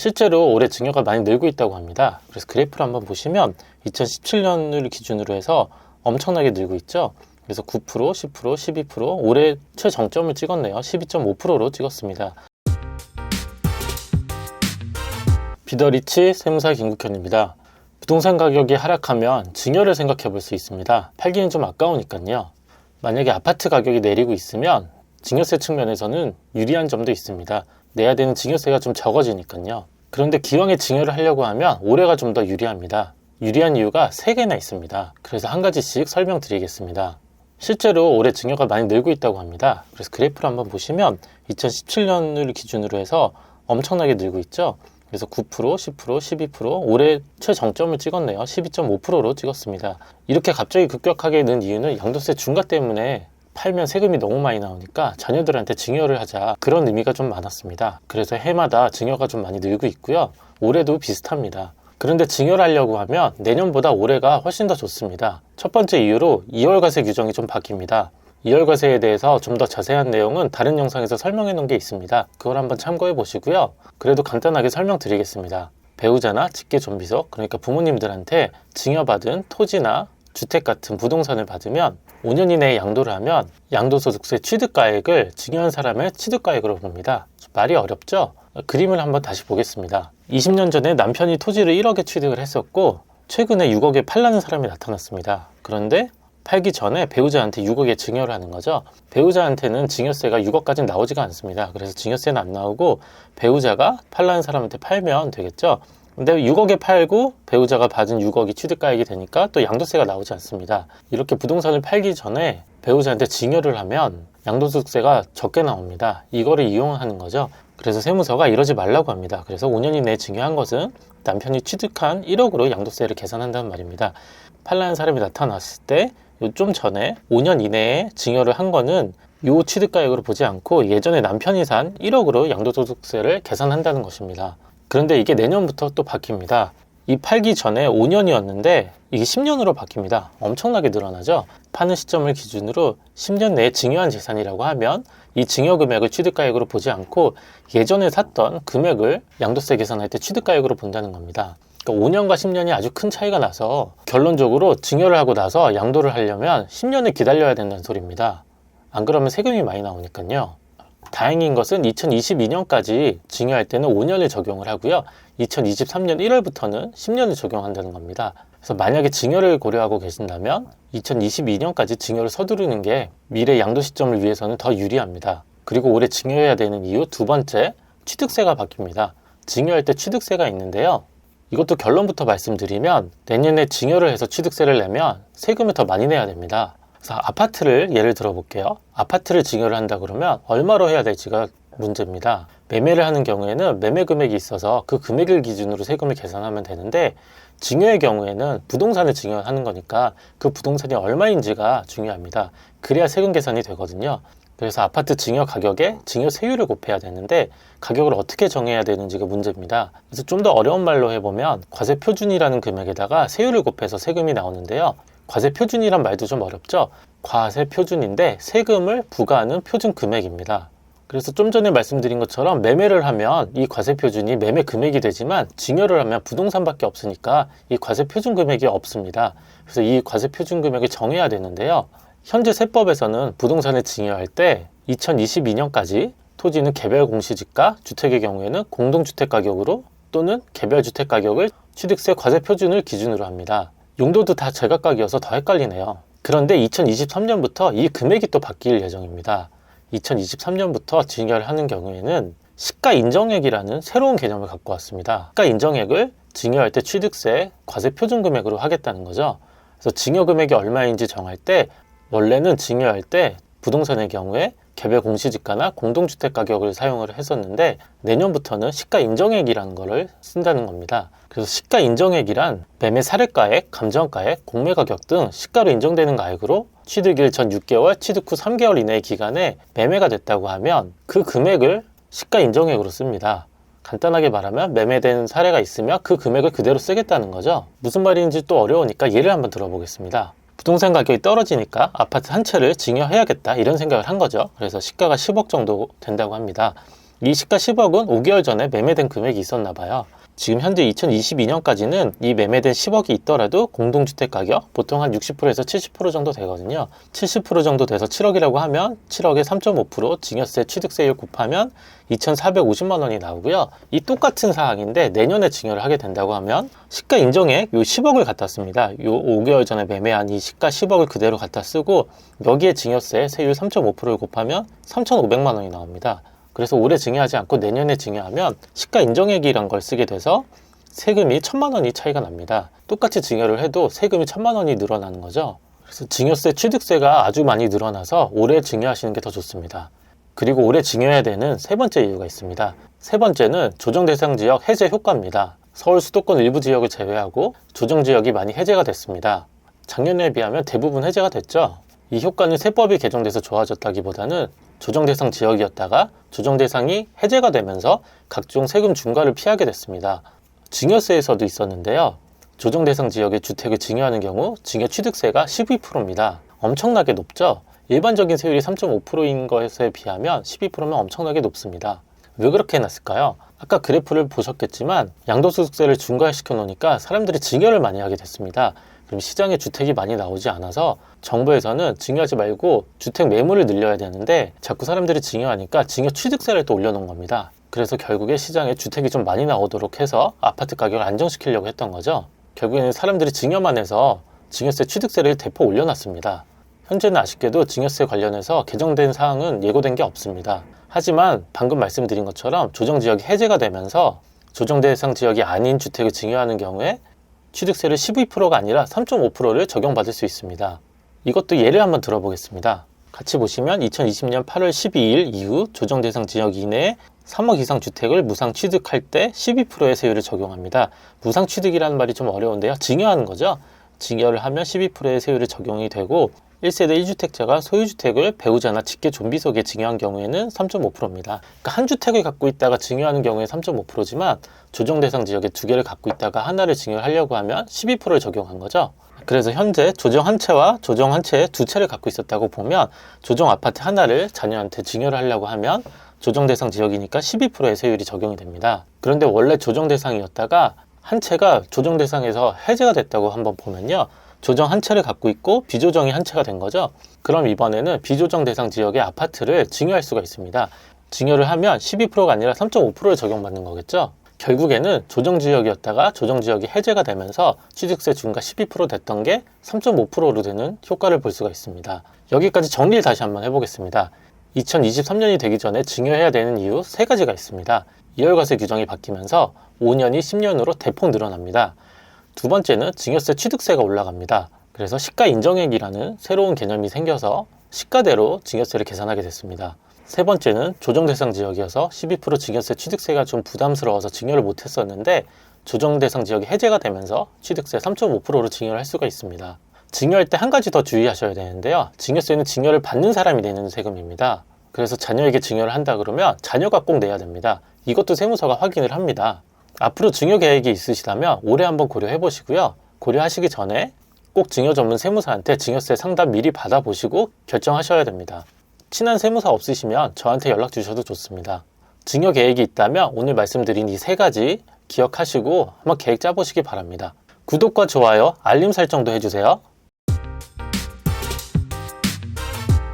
실제로 올해 증여가 많이 늘고 있다고 합니다. 그래서 그래프를 한번 보시면 2017년을 기준으로 해서 엄청나게 늘고 있죠. 그래서 9%, 10%, 12% 올해 최정점을 찍었네요. 12.5%로 찍었습니다. 비더리치 세무사 김국현입니다. 부동산 가격이 하락하면 증여를 생각해 볼 수 있습니다. 팔기는 좀 아까우니까요. 만약에 아파트 가격이 내리고 있으면 증여세 측면에서는 유리한 점도 있습니다. 내야 되는 증여세가 좀 적어지니까요. 그런데 기왕에 증여를 하려고 하면 올해가 좀 더 유리합니다. 유리한 이유가 3개나 있습니다. 그래서 한 가지씩 설명드리겠습니다. 실제로 올해 증여가 많이 늘고 있다고 합니다. 그래서 그래프를 한번 보시면 2017년을 기준으로 해서 엄청나게 늘고 있죠. 그래서 9%, 10%, 12% 올해 최정점을 찍었네요. 12.5%로 찍었습니다. 이렇게 갑자기 급격하게 는 이유는 양도세 중과 때문에 팔면 세금이 너무 많이 나오니까 자녀들한테 증여를 하자, 그런 의미가 좀 많았습니다. 그래서 해마다 증여가 좀 많이 늘고 있고요. 올해도 비슷합니다. 그런데 증여를 하려고 하면 내년보다 올해가 훨씬 더 좋습니다. 첫 번째 이유로 2월과세 규정이 좀 바뀝니다. 2월과세에 대해서 좀 더 자세한 내용은 다른 영상에서 설명해 놓은 게 있습니다. 그걸 한번 참고해 보시고요. 그래도 간단하게 설명드리겠습니다. 배우자나 직계존비속, 그러니까 부모님들한테 증여받은 토지나 주택 같은 부동산을 받으면 5년 이내에 양도를 하면 양도소득세 취득가액을 증여한 사람의 취득가액으로 봅니다. 말이 어렵죠? 그림을 한번 다시 보겠습니다. 20년 전에 남편이 토지를 1억에 취득을 했었고 최근에 6억에 팔라는 사람이 나타났습니다. 그런데 팔기 전에 배우자한테 6억에 증여를 하는 거죠. 배우자한테는 증여세가 6억까지는 나오지가 않습니다. 그래서 증여세는 안 나오고 배우자가 팔라는 사람한테 팔면 되겠죠. 근데 6억에 팔고 배우자가 받은 6억이 취득가액이 되니까 또 양도세가 나오지 않습니다. 이렇게 부동산을 팔기 전에 배우자한테 증여를 하면 양도소득세가 적게 나옵니다. 이거를 이용하는 거죠. 그래서 세무서가 이러지 말라고 합니다. 그래서 5년 이내에 증여한 것은 남편이 취득한 1억으로 양도세를 계산한다는 말입니다. 팔라는 사람이 나타났을 때 좀 전에 5년 이내에 증여를 한 거는 요 취득가액으로 보지 않고 예전에 남편이 산 1억으로 양도소득세를 계산한다는 것입니다. 그런데 이게 내년부터 또 바뀝니다. 이 팔기 전에 5년이었는데 이게 10년으로 바뀝니다. 엄청나게 늘어나죠. 파는 시점을 기준으로 10년 내에 증여한 재산이라고 하면 이 증여 금액을 취득가액으로 보지 않고 예전에 샀던 금액을 양도세 계산할 때 취득가액으로 본다는 겁니다. 그러니까 5년과 10년이 아주 큰 차이가 나서 결론적으로 증여를 하고 나서 양도를 하려면 10년을 기다려야 된다는 소리입니다. 안 그러면 세금이 많이 나오니까요. 다행인 것은 2022년까지 증여할 때는 5년을 적용을 하고요. 2023년 1월부터는 10년을 적용한다는 겁니다. 그래서 만약에 증여를 고려하고 계신다면 2022년까지 증여를 서두르는 게 미래 양도 시점을 위해서는 더 유리합니다. 그리고 올해 증여해야 되는 이유 두 번째, 취득세가 바뀝니다. 증여할 때 취득세가 있는데요. 이것도 결론부터 말씀드리면 내년에 증여를 해서 취득세를 내면 세금을 더 많이 내야 됩니다. 그래서 아파트를 예를 들어 볼게요. 아파트를 증여를 한다 그러면 얼마로 해야 될지가 문제입니다. 매매를 하는 경우에는 매매 금액이 있어서 그 금액을 기준으로 세금을 계산하면 되는데 증여의 경우에는 부동산을 증여하는 거니까 그 부동산이 얼마인지가 중요합니다. 그래야 세금 계산이 되거든요. 그래서 아파트 증여 가격에 증여세율을 곱해야 되는데 가격을 어떻게 정해야 되는지가 문제입니다. 그래서 좀 더 어려운 말로 해보면 과세표준이라는 금액에다가 세율을 곱해서 세금이 나오는데요. 과세표준이란 말도 좀 어렵죠? 과세표준인데 세금을 부과하는 표준 금액입니다. 그래서 좀 전에 말씀드린 것처럼 매매를 하면 이 과세표준이 매매 금액이 되지만 증여를 하면 부동산밖에 없으니까 이 과세표준 금액이 없습니다. 그래서 이 과세표준 금액을 정해야 되는데요. 현재 세법에서는 부동산을 증여할 때 2022년까지 토지는 개별 공시지가, 주택의 경우에는 공동주택 가격으로 또는 개별 주택 가격을 취득세 과세표준을 기준으로 합니다. 용도도 다 제각각이어서 더 헷갈리네요. 그런데 2023년부터 이 금액이 또 바뀔 예정입니다. 2023년부터 증여를 하는 경우에는 시가인정액이라는 새로운 개념을 갖고 왔습니다. 시가인정액을 증여할 때 취득세 과세표준 금액으로 하겠다는 거죠. 그래서 증여 금액이 얼마인지 정할 때 원래는 증여할 때 부동산의 경우에 개별 공시지가나 공동주택 가격을 사용을 했었는데 내년부터는 시가인정액이라는 거를 쓴다는 겁니다. 그래서 시가인정액이란 매매 사례가액, 감정가액, 공매가격 등 시가로 인정되는 가액으로 취득일 전 6개월, 취득 후 3개월 이내의 기간에 매매가 됐다고 하면 그 금액을 시가인정액으로 씁니다. 간단하게 말하면 매매된 사례가 있으면 그 금액을 그대로 쓰겠다는 거죠. 무슨 말인지 또 어려우니까 예를 한번 들어보겠습니다. 부동산 가격이 떨어지니까 아파트 한 채를 증여해야겠다 이런 생각을 한 거죠. 그래서 시가가 10억 정도 된다고 합니다. 이 시가 10억은 5개월 전에 매매된 금액이 있었나 봐요. 지금 현재 2022년까지는 이 매매된 10억이 있더라도 공동주택 가격 보통 한 60%에서 70% 정도 되거든요. 70% 정도 돼서 7억이라고 하면 7억에 3.5% 증여세 취득세율 곱하면 2,450만 원이 나오고요. 이 똑같은 사항인데 내년에 증여를 하게 된다고 하면 시가 인정액 요 10억을 갖다 씁니다. 요 5개월 전에 매매한 이 시가 10억을 그대로 갖다 쓰고 여기에 증여세 세율 3.5%를 곱하면 3,500만 원이 나옵니다. 그래서 올해 증여하지 않고 내년에 증여하면 시가 인정액이란 걸 쓰게 돼서 세금이 1,000만 원이 차이가 납니다. 똑같이 증여를 해도 세금이 1,000만 원이 늘어나는 거죠. 그래서 증여세 취득세가 아주 많이 늘어나서 올해 증여하시는 게 더 좋습니다. 그리고 올해 증여해야 되는 세 번째 이유가 있습니다. 세 번째는 조정대상 지역 해제 효과입니다. 서울 수도권 일부 지역을 제외하고 조정지역이 많이 해제가 됐습니다. 작년에 비하면 대부분 해제가 됐죠. 이 효과는 세법이 개정돼서 좋아졌다기보다는 조정대상 지역이었다가 조정대상이 해제가 되면서 각종 세금 중과를 피하게 됐습니다. 증여세에서도 있었는데요. 조정대상 지역의 주택을 증여하는 경우 증여 취득세가 12%입니다. 엄청나게 높죠? 일반적인 세율이 3.5%인 것에 비하면 12%면 엄청나게 높습니다. 왜 그렇게 해놨을까요? 아까 그래프를 보셨겠지만 양도소득세를 중과시켜 놓으니까 사람들이 증여를 많이 하게 됐습니다. 그럼 시장에 주택이 많이 나오지 않아서 정부에서는 증여하지 말고 주택 매물을 늘려야 되는데 자꾸 사람들이 증여하니까 증여 취득세를 또 올려놓은 겁니다. 그래서 결국에 시장에 주택이 좀 많이 나오도록 해서 아파트 가격을 안정시키려고 했던 거죠. 결국에는 사람들이 증여만 해서 증여세 취득세를 대폭 올려놨습니다. 현재는 아쉽게도 증여세 관련해서 개정된 사항은 예고된 게 없습니다. 하지만 방금 말씀드린 것처럼 조정지역이 해제가 되면서 조정대상 지역이 아닌 주택을 증여하는 경우에 취득세를 12%가 아니라 3.5%를 적용받을 수 있습니다. 이것도 예를 한번 들어보겠습니다. 같이 보시면 2020년 8월 12일 이후 조정대상 지역 이내에 3억 이상 주택을 무상 취득할 때 12%의 세율을 적용합니다. 무상 취득이라는 말이 좀 어려운데요. 증여하는 거죠. 증여를 하면 12%의 세율이 적용이 되고 1세대 1주택자가 소유주택을 배우자나 직계 존비속에 증여한 경우에는 3.5%입니다. 그러니까 한 주택을 갖고 있다가 증여하는 경우에 3.5%지만 조정대상 지역에 두 개를 갖고 있다가 하나를 증여하려고 하면 12%를 적용한 거죠. 그래서 현재 조정 한 채와 조정 한 채 두 채를 갖고 있었다고 보면 조정 아파트 하나를 자녀한테 증여를 하려고 하면 조정대상 지역이니까 12%의 세율이 적용이 됩니다. 그런데 원래 조정대상이었다가 한 채가 조정대상에서 해제가 됐다고 한번 보면요. 조정 한 채를 갖고 있고 비조정이 한 채가 된 거죠. 그럼 이번에는 비조정 대상 지역의 아파트를 증여할 수가 있습니다. 증여를 하면 12%가 아니라 3.5%를 적용받는 거겠죠. 결국에는 조정지역이었다가 조정지역이 해제가 되면서 취득세 중과 12% 됐던 게 3.5%로 되는 효과를 볼 수가 있습니다. 여기까지 정리를 다시 한번 해보겠습니다. 2023년이 되기 전에 증여해야 되는 이유 세 가지가 있습니다. 이월과세 규정이 바뀌면서 5년이 10년으로 대폭 늘어납니다. 두 번째는 증여세 취득세가 올라갑니다. 그래서 시가 인정액이라는 새로운 개념이 생겨서 시가대로 증여세를 계산하게 됐습니다. 세 번째는 조정대상 지역이어서 12% 증여세 취득세가 좀 부담스러워서 증여를 못했었는데 조정대상 지역이 해제가 되면서 취득세 3.5%로 증여를 할 수가 있습니다. 증여할 때 한 가지 더 주의하셔야 되는데요. 증여세는 증여를 받는 사람이 내는 세금입니다. 그래서 자녀에게 증여를 한다 그러면 자녀가 꼭 내야 됩니다. 이것도 세무서가 확인을 합니다. 앞으로 증여 계획이 있으시다면 올해 한번 고려해 보시고요. 고려하시기 전에 꼭 증여 전문 세무사한테 증여세 상담 미리 받아보시고 결정하셔야 됩니다. 친한 세무사 없으시면 저한테 연락 주셔도 좋습니다. 증여 계획이 있다면 오늘 말씀드린 이 세 가지 기억하시고 한번 계획 짜보시기 바랍니다. 구독과 좋아요, 알림 설정도 해주세요.